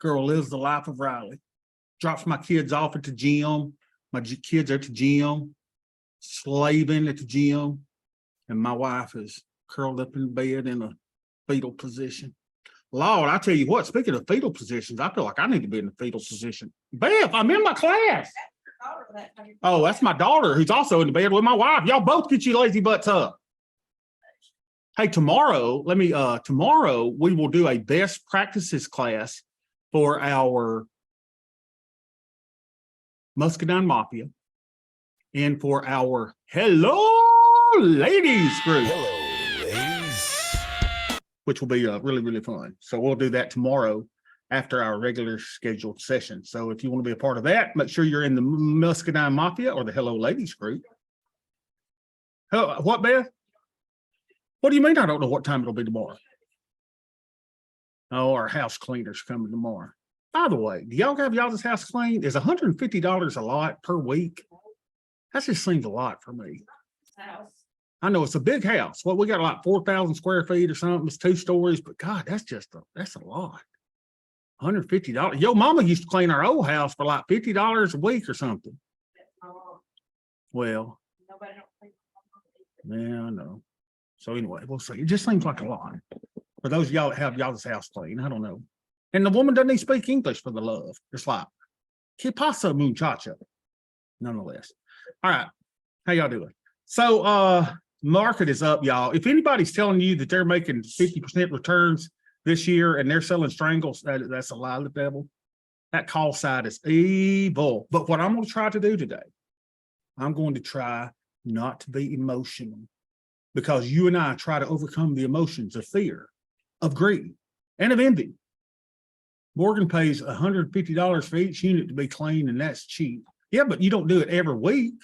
Girl lives the life of Riley. Drops my kids off at the gym. My kids are at the gym, slaving at the gym. And my wife is curled up in bed in a fetal position. Lord, I tell you what, speaking of fetal positions, I feel like I need to be in the fetal position. Beth, I'm in my class. Oh, that's my daughter who's also in the bed with my wife. Y'all both get your lazy butts up. Hey, tomorrow we will do a best practices class for our Muscadine Mafia and for our Hello Ladies group. Hello, ladies. Which will be really, really fun. So we'll do that tomorrow after our regular scheduled session. So if you want to be a part of that, make sure you're in the Muscadine Mafia or the Hello Ladies group. What, Beth? What do you mean I don't know what time it'll be tomorrow? Oh, our house cleaner's coming tomorrow. By the way, do y'all have y'all's house cleaned? Is $150 a lot per week? That just seems a lot for me. I know it's a big house. Well, we got like 4,000 square feet or something. It's 2 stories, but God, that's a lot. $150. Yo, mama used to clean our old house for like $50 a week or something. Well, yeah, I know. So anyway, we'll see. It just seems like a lot. For those of y'all that have y'all's house clean, I don't know. And the woman doesn't even speak English for the love. It's like, que pasa, muchacha? Nonetheless. All right. How y'all doing? So market is up, y'all. If anybody's telling you that they're making 50% returns this year and they're selling strangles, that's a lie of the devil. That call side is evil. But what I'm going to try to do today, I'm going to try not to be emotional, because you and I try to overcome the emotions of fear, of greed, and of envy. Morgan pays $150 for each unit to be clean, and that's cheap. Yeah, but you don't do it every week.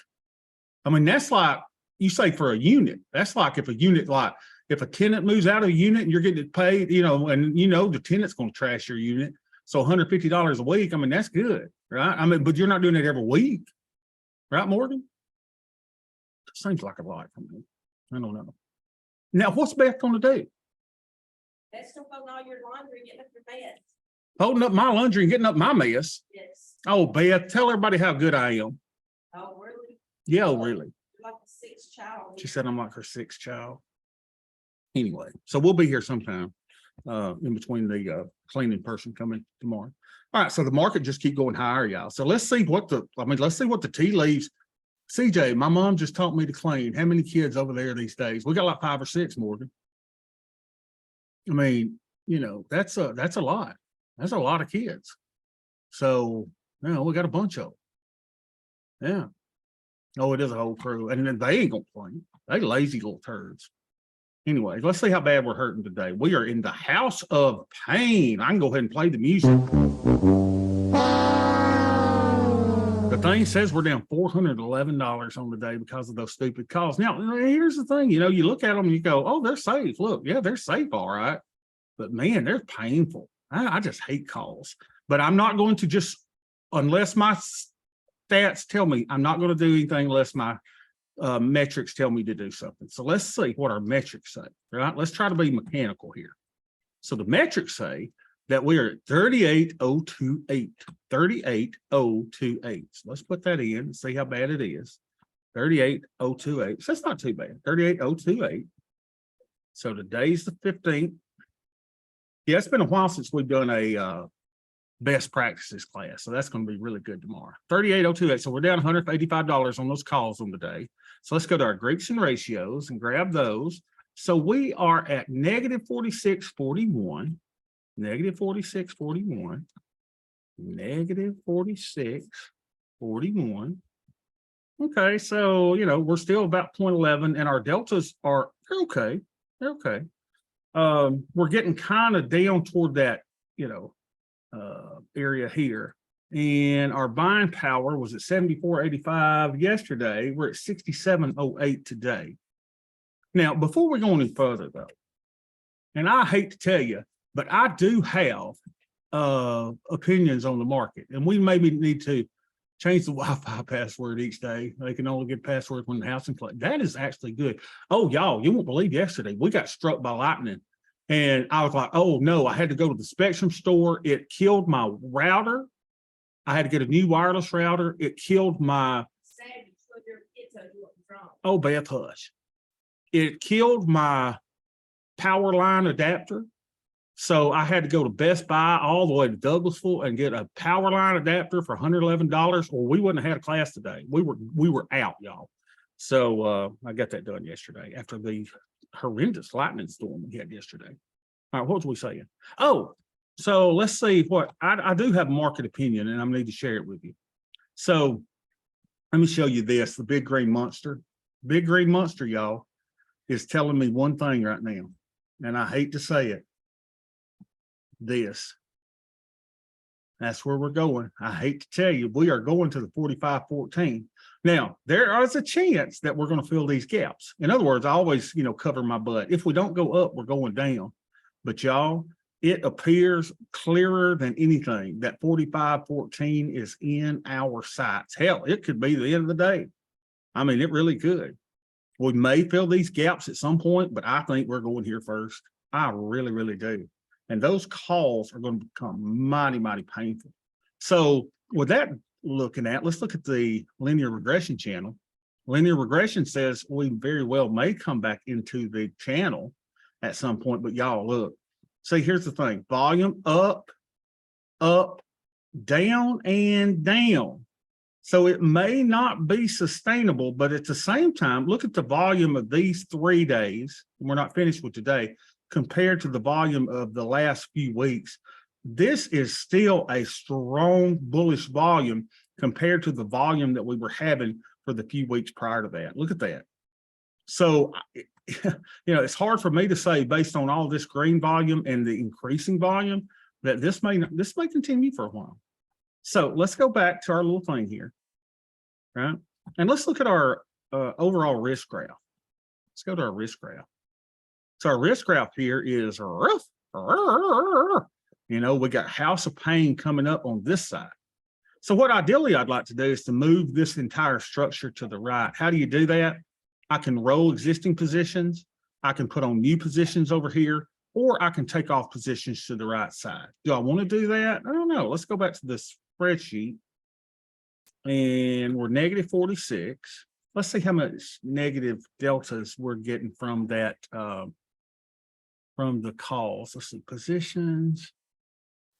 I mean, that's like, you say for a unit, that's like if a unit, like if a tenant moves out of a unit and you're getting it paid, and the tenant's going to trash your unit. So $150 a week, I mean, that's good, right? I mean, but you're not doing it every week, right, Morgan? Seems like a lot for me. I don't know. Now, what's Beth going to do? That's still holding all your laundry, getting up your bed. Holding up my laundry and getting up my mess. Yes. Oh, Beth, tell everybody how good I am. Oh, really? Yeah, really. You're like the 6th child. She said I'm like her 6th child. Anyway, so we'll be here sometime in between the cleaning person coming tomorrow. All right, so the market just keep going higher, y'all. So let's see what the tea leaves. CJ, my mom just taught me to clean. How many kids over there these days? We got like 5 or 6, Morgan. I mean, that's a lot. That's a lot of kids. So, we got a bunch of them. Yeah. Oh, it is a whole crew. And then they ain't gonna clean. They lazy little turds. Anyway, let's see how bad we're hurting today. We are in the house of pain. I can go ahead and play the music. The thing says we're down $411 on the day because of those stupid calls. Now, here's the thing, you look at them and you go, oh, they're safe. Look, yeah, they're safe, all right. But man, they're painful. I just hate calls. But I'm not going to unless my stats tell me, I'm not going to do anything unless my metrics tell me to do something. So let's see what our metrics say, right? Let's try to be mechanical here. So the metrics say that we are at 38,028, 38,028. So let's put that in and see how bad it is. 38,028. So that's not too bad. 38,028. So today's the 15th. Yeah, it's been a while since we've done a best practices class. So that's going to be really good tomorrow. 38,028. So we're down $185 on those calls on the day. So let's go to our Greeks and ratios and grab those. So we are at negative 46.41. Negative 46.41, negative 46.41. Okay, so we're still about 0.11, and our deltas are okay. They're okay. We're getting kind of down toward that, area here. And our buying power was at 74.85 yesterday. We're at 67.08 today. Now, before we go any further, though, and I hate to tell you, but I do have opinions on the market, and we maybe need to change the Wi-Fi password each day. They can only get passwords when the house is closed. That is actually good. Oh, y'all, you won't believe yesterday we got struck by lightning, And I was like, oh no, I had to go to the Spectrum store. It killed my router. I had to get a new wireless router. It killed my, Savage, so your kids are doing wrong. oh, Beth, hush. It killed my power line adapter. So I had to go to Best Buy all the way to Douglasville and get a power line adapter for $111, or we wouldn't have had a class today. We were out, y'all. So I got that done yesterday after the horrendous lightning storm we had yesterday. All right, what was we saying? Oh, so let's see what I do have a market opinion, and I need to share it with you. So let me show you this, the big green monster. Big green monster, y'all, is telling me one thing right now, and I hate to say it. This. That's where we're going. I hate to tell you, we are going to the 45-14. Now, there is a chance that we're going to fill these gaps. In other words, I always, cover my butt. If we don't go up, we're going down. But y'all, it appears clearer than anything that 45-14 is in our sights. Hell, it could be the end of the day. I mean, it really could. We may fill these gaps at some point, but I think we're going here first. I really, really do. And those calls are going to become mighty, mighty painful. So with that looking at, let's look at the linear regression channel. Linear regression says we very well may come back into the channel at some point, but y'all look, see, here's the thing, volume up, up, down, and down. So it may not be sustainable, but at the same time, look at the volume of these 3 days. And we're not finished with today. Compared to the volume of the last few weeks, this is still a strong bullish volume compared to the volume that we were having for the few weeks prior to that. Look at that. So, it's hard for me to say based on all this green volume and the increasing volume that this may continue for a while. So let's go back to our little thing here, right? And let's look at our overall risk graph. Let's go to our risk graph. So our risk graph here is rough. We got House of Pain coming up on this side. So what ideally I'd like to do is to move this entire structure to the right. How do you do that? I can roll existing positions. I can put on new positions over here, or I can take off positions to the right side. Do I want to do that? I don't know. Let's go back to this spreadsheet. And we're negative 46. Let's see how much negative deltas we're getting from that, from the calls. Let's see, positions,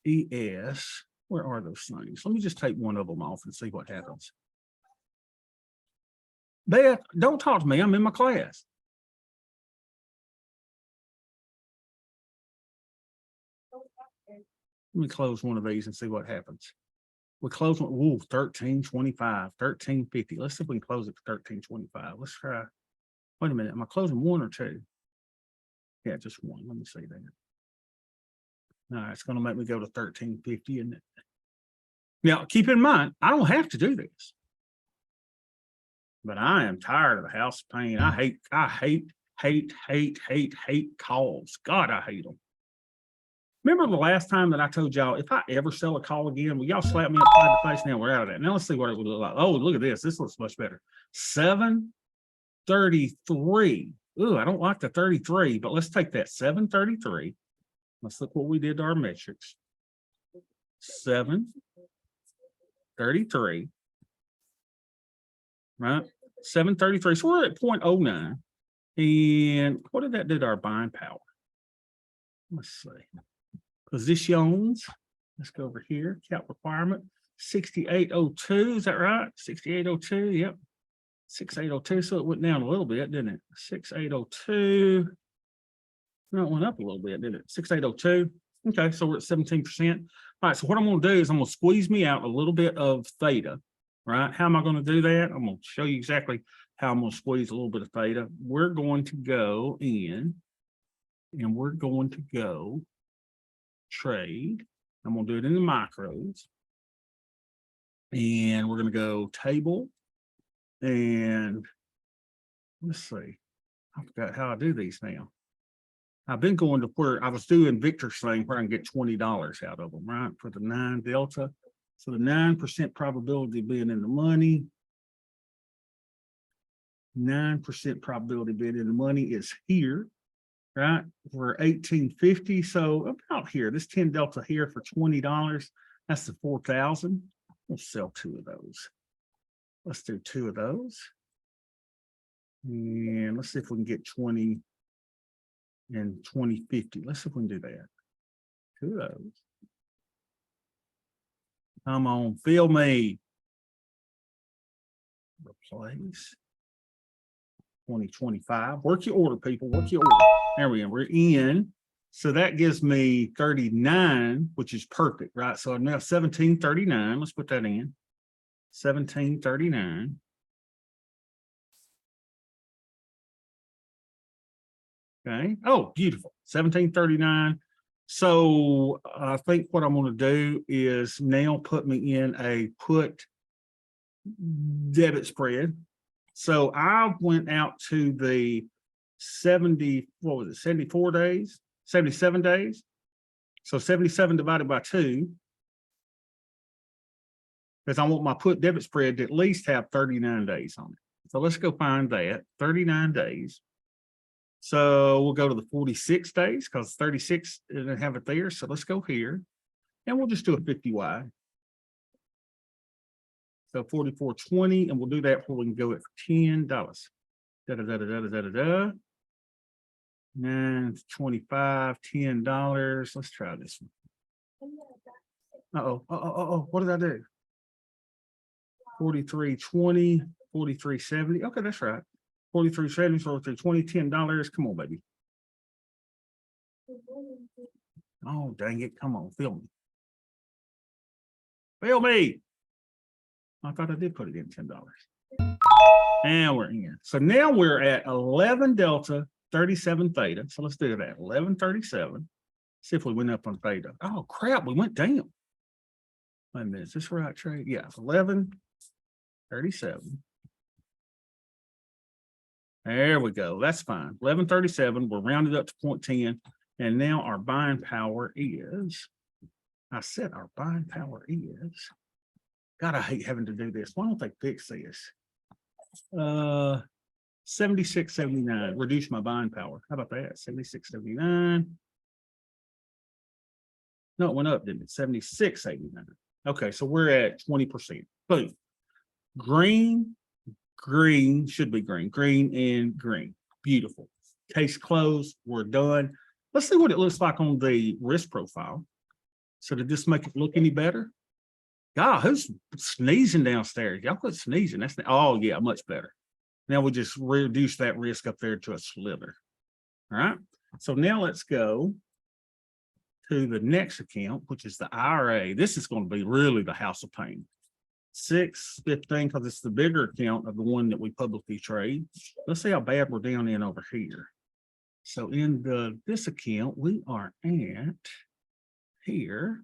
ES, where are those things? Let me just take one of them off and see what happens. Beth, don't talk to me, I'm in my class. Let me close one of these and see what happens. We close one, ooh, 1325, 1350. Let's see if we can close it to 1325. Let's try. Wait a minute, am I closing one or two? Yeah, just one. Let me see that. No, it's going to make me go to 1350, isn't it? Now, keep in mind, I don't have to do this. But I am tired of the House of Pain. I hate calls. God, I hate them. Remember the last time that I told y'all, if I ever sell a call again, will y'all slap me upside the face? Now we're out of that. Now let's see what it would look like. Oh, look at this. This looks much better. 733. Ooh, I don't like the 33, but let's take that 733. Let's look what we did to our metrics. 733. Right? 733. So we're at 0.09. And what did that do to our buying power? Let's see. Positions. Let's go over here. Cap requirement. 6802. Is that right? 6802. Yep. 6802. So it went down a little bit, didn't it? 6802. No, it went up a little bit, didn't it? 6802. Okay, so we're at 17%. All right, so what I'm going to do is I'm going to squeeze me out a little bit of theta, right? How am I going to do that? I'm going to show you exactly how I'm going to squeeze a little bit of theta. We're going to go in and we're going to go trade. I'm going to do it in the micros. And we're going to go table. And let's see. I forgot how I do these now. I've been going to where I was doing Victor's thing where I can get $20 out of them, right? For the 9 delta. So the 9% probability of being in the money. 9% probability of being in the money is here. right? We're 1850, so about here, this 10 delta here for $20. That's the 4,000. We'll sell two of those. Let's do two of those. And let's see if we can get 20 and 2050. Let's see if we can do that. Two of those. Come on, feel me. Replace. 2025. Work your order, people. Work your order. There we go. We're in. So that gives me 39, which is perfect, right? So I'm now 1739. Let's put that in. 1739. Okay. Oh, beautiful. 1739. So I think what I'm going to do is now put me in a put debit spread. So I went out to the 70, what was it, 74 days, 77 days. So 77 divided by 2. Because I want my put debit spread to at least have 39 days on it. So let's go find that, 39 days. So we'll go to the 46 days because 36 didn't have it there. So let's go here and we'll just do a 50Y. So 44.20, and we'll do that where we can go at $10. Da da da da da da da da. 925, $10. Let's try this one. Oh, what did I do? 43.20, 43.70. Okay, that's right. 43.70, 43.20, $10. Come on, baby. Oh, dang it. Come on, feel me. Feel me. I thought I did put it in $10. And we're in. So now we're at 11 delta, 37 theta. So let's do that. 1137. See if we went up on theta. Oh crap, we went down. Wait a minute, is this right trade? Yeah, 1137. There we go. That's fine. 1137. We're rounded up to 0.10. And now our buying power is, I said our buying power is, God, I hate having to do this. Why don't they fix this? 76.79. Reduce my buying power. How about that? 76.79. No, it went up, didn't it? 76.89. Okay, so we're at 20%. Boom. Green, green, should be green, green and green. Beautiful. Case closed. We're done. Let's see what it looks like on the risk profile. So did this make it look any better? God, who's sneezing downstairs? Y'all quit sneezing. That's oh yeah, much better. Now we'll just reduce that risk up there to a slither. All right. So now let's go to the next account, which is the IRA. This is going to be really the house of pain. 615, because it's the bigger account of the one that we publicly trade. Let's see how bad we're down in over here. So in this account, we are at here.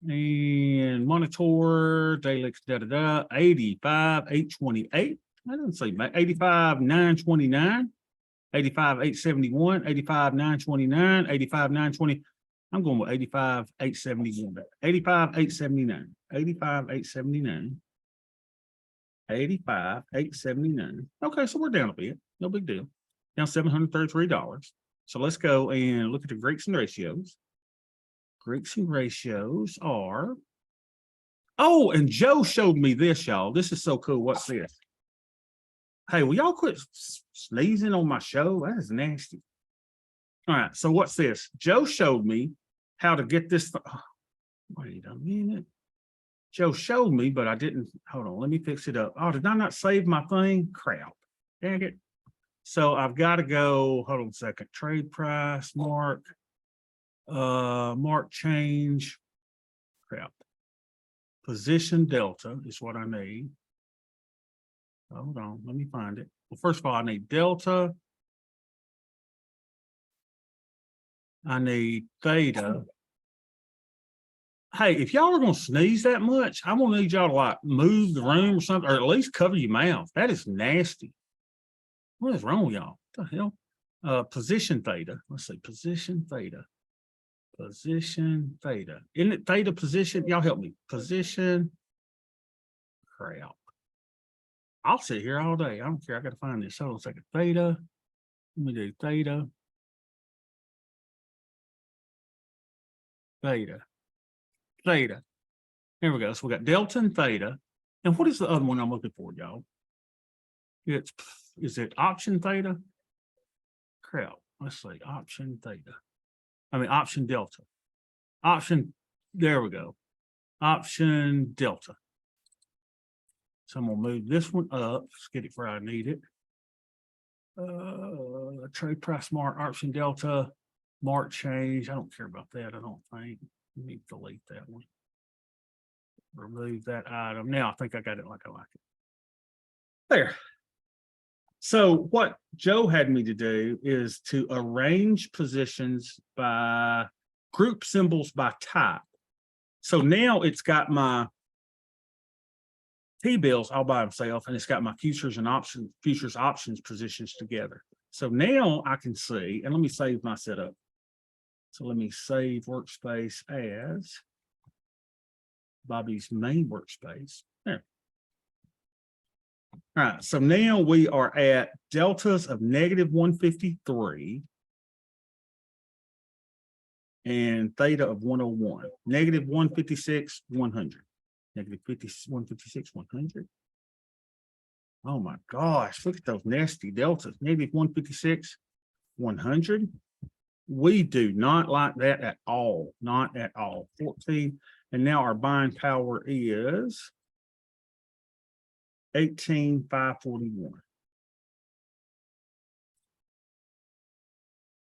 And monitor daily 85,828. I didn't say 85,929, 85,871, 85,929, 85,920. I'm going with 85,871. 85,879, 85,879, 85,879. Okay, so we're down a bit. No big deal. Down $733. So let's go and look at the Greeks and ratios. Greeks and ratios are, oh, and Joe showed me this, y'all. This is so cool. What's this? Hey, will y'all quit sneezing on my show? That is nasty. All right, so what's this? Joe showed me how to get this. Oh, wait a minute. Joe showed me, but I didn't. Hold on, let me fix it up. Oh, did I not save my thing? Crap. Dang it. So I've got to go, hold on a second. Trade price, mark change, crap. Position delta is what I need. Hold on, let me find it. Well, first of all, I need delta. I need theta. Hey, if y'all are going to sneeze that much, I'm going to need y'all to like move the room or something, or at least cover your mouth. That is nasty. What is wrong with y'all? What the hell? Position theta. Let's see, position theta. Position theta. Isn't it theta position? Y'all help me. Position. Crap. I'll sit here all day. I don't care. I got to find this. Hold on a second. Theta. Let me do theta. theta, theta. Here we go. So we got delta and theta. And what is the other one I'm looking for, y'all? Is it option theta? Crap. Let's see, option theta. I mean, option delta. Option, there we go. Option delta. So I'm gonna move this one up. Let's get it where I need it. Trade price mark, option delta, mark change. I don't care about that. I don't think. Let me delete that one. Remove that item. Now I think I got it like I like it. There. So what Joe had me to do is to arrange positions by group symbols by type. So now it's got my T-bills all by themselves, and it's got my futures and options positions together. So now I can see, and let me save my setup. So let me save workspace as Bobby's main workspace. There. All right, so now we are at deltas of -153 and theta of 101, -156, 100, -156, 100. Oh my gosh, look at those nasty deltas, -156, 100. We do not like that at all, not at all. 14, and now our buying power is 18,541.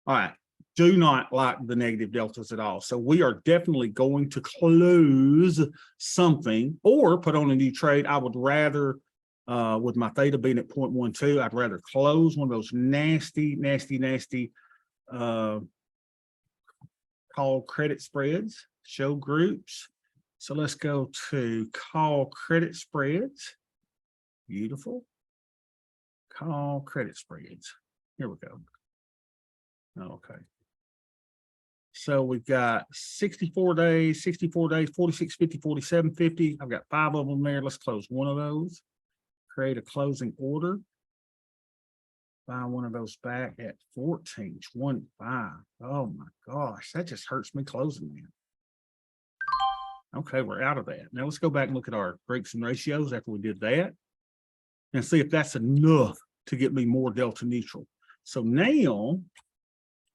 All right, do not like the negative deltas at all. So we are definitely going to close something or put on a new trade. I would rather, with my theta being at 0.12, I'd rather close one of those nasty call credit spreads, show groups. So let's go to call credit spreads. Beautiful. Call credit spreads. Here we go. Okay. So we've got 64 days, 46, 50, 47, 50. I've got 5 of them there. Let's close one of those. Create a closing order. Buy one of those back at 14.25. Oh my gosh, that just hurts me closing that. Okay, we're out of that. Now let's go back and look at our breaks and ratios after we did that and see if that's enough to get me more delta neutral. So now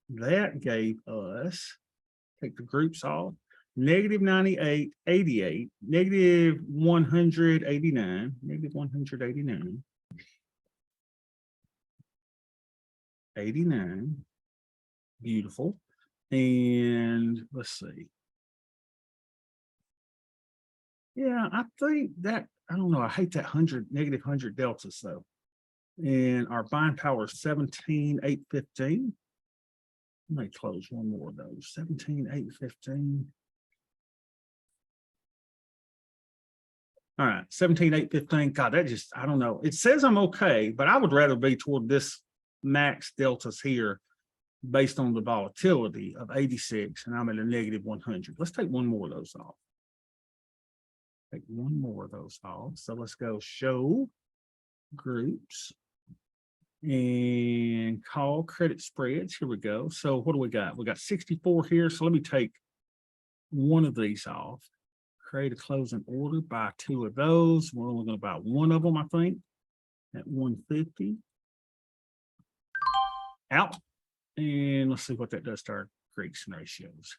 that gave us, take the groups off, -98, 88, -189, -189. 89. Beautiful. And let's see. Yeah, I think that, I don't know. I hate that -100 deltas though. And our buying power is 17,815. Let me close one more of those. 17,815. All right, 17,815. God, that just, I don't know. It says I'm okay, but I would rather be toward this max deltas here based on the volatility of 86, and I'm at a -100. Let's take one more of those off. Take one more of those off. So let's go show groups and call credit spreads. Here we go. So what do we got? We got 64 here. So let me take one of these off. Create a closing order, buy 2 of those. We're only going to buy one of them, I think, at 150. Out. And let's see what that does to our Greeks and ratios.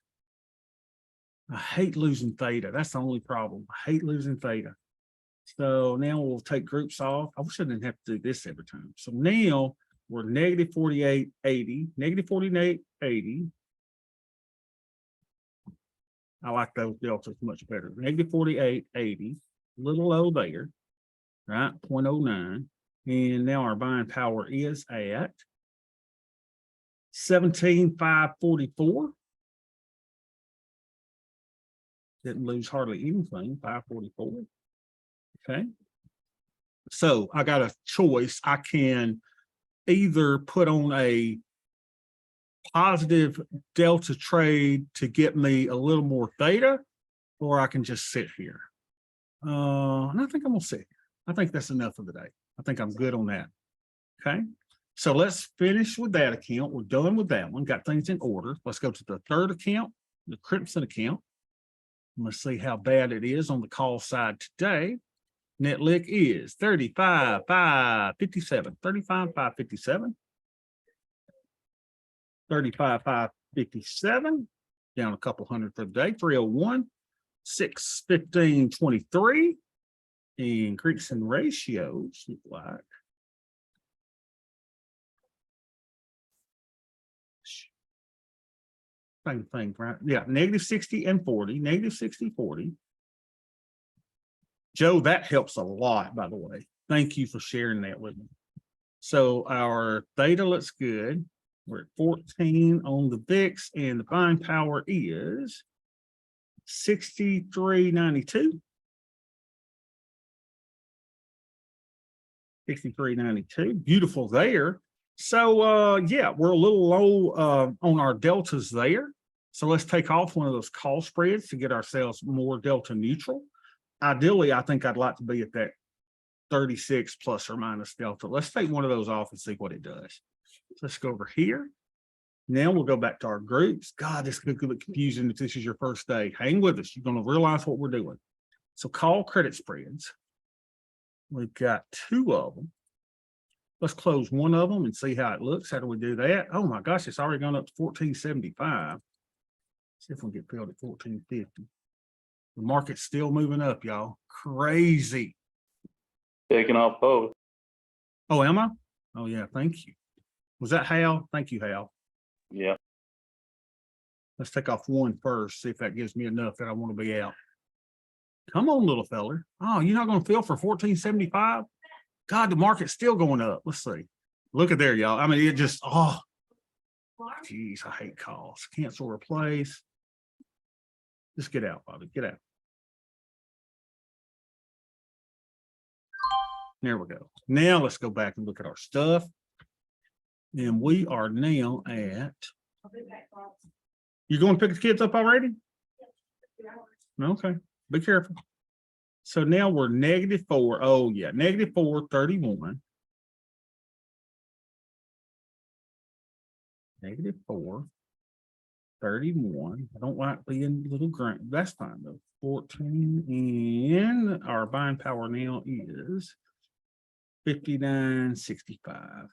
I hate losing theta. That's the only problem. I hate losing theta. So now we'll take groups off. I wish I didn't have to do this every time. So now we're -48.80, -48.80. I like those deltas much better. -48.80, a little low there, right? 0.09. And now our buying power is at 17,544. Didn't lose hardly anything, 544. Okay. So I got a choice. I can either put on a positive delta trade to get me a little more theta, or I can just sit here. And I think I'm gonna sit here. I think that's enough for the day. I think I'm good on that. Okay. So let's finish with that account. We're done with that one. Got things in order. Let's go to the third account. the Crimson account. Let's see how bad it is on the call side today. Net lick is 35,557, 35,557. 35,557, down a couple hundred for the day, 301, 615.23. Increase in ratios look like. Same thing, right? Yeah, negative 60 and 40, negative 60, 40. Joe, that helps a lot, by the way. Thank you for sharing that with me. So our theta looks good. We're at 14 on the VIX, and the buying power is 63.92. 63.92. Beautiful there. So yeah, we're a little low on our deltas there. So let's take off one of those call spreads to get ourselves more delta neutral. Ideally, I think I'd like to be at that 36 plus or minus delta. Let's take one of those off and see what it does. So let's go over here. Now we'll go back to our groups. God, this could get confusing if this is your first day. Hang with us. You're going to realize what we're doing. So call credit spreads. We've got two of them. Let's close one of them and see how it looks. How do we do that? Oh my gosh, it's already gone up to 1475. See if we can get filled at 1450. The market's still moving up, y'all. Crazy. Taking off both. Oh, am I? Oh yeah, thank you. Was that Hal? Thank you, Hal. Yeah. Let's take off one first, see if that gives me enough that I want to be out. Come on, little feller. Oh, you're not going to fill for 1475? God, the market's still going up. Let's see. Look at there, y'all. I mean, it just, oh, geez, I hate calls. Cancel, replace. Just get out, Bobby. Get out. There we go. Now let's go back and look at our stuff. And we are now at, I'll be back, Bob. you going to pick the kids up already? 2 hours. Okay, be careful. So now we're -4. Oh yeah, -431. -431. I don't like being little grant. That's fine though. 14, and our buying power now is 59.65.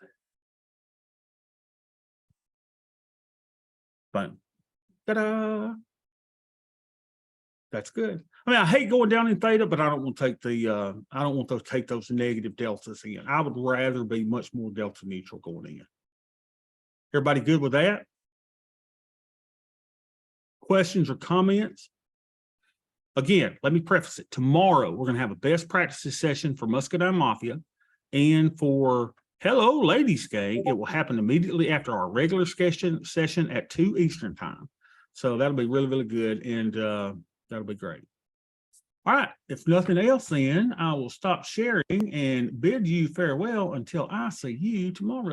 Boom. Ta-da. That's good. I mean, I hate going down in theta, but I don't want to take the I don't want to take those negative deltas in. I would rather be much more delta neutral going in. Everybody good with that? Questions or comments? Again, let me preface it. Tomorrow, we're going to have a best practices session for Muscadine Mafia, and for Hello Ladies Gang, it will happen immediately after our regular session at 2 Eastern time. So that'll be really, really good, and that'll be great. All right, if nothing else, then I will stop sharing and bid you farewell until I see you tomorrow.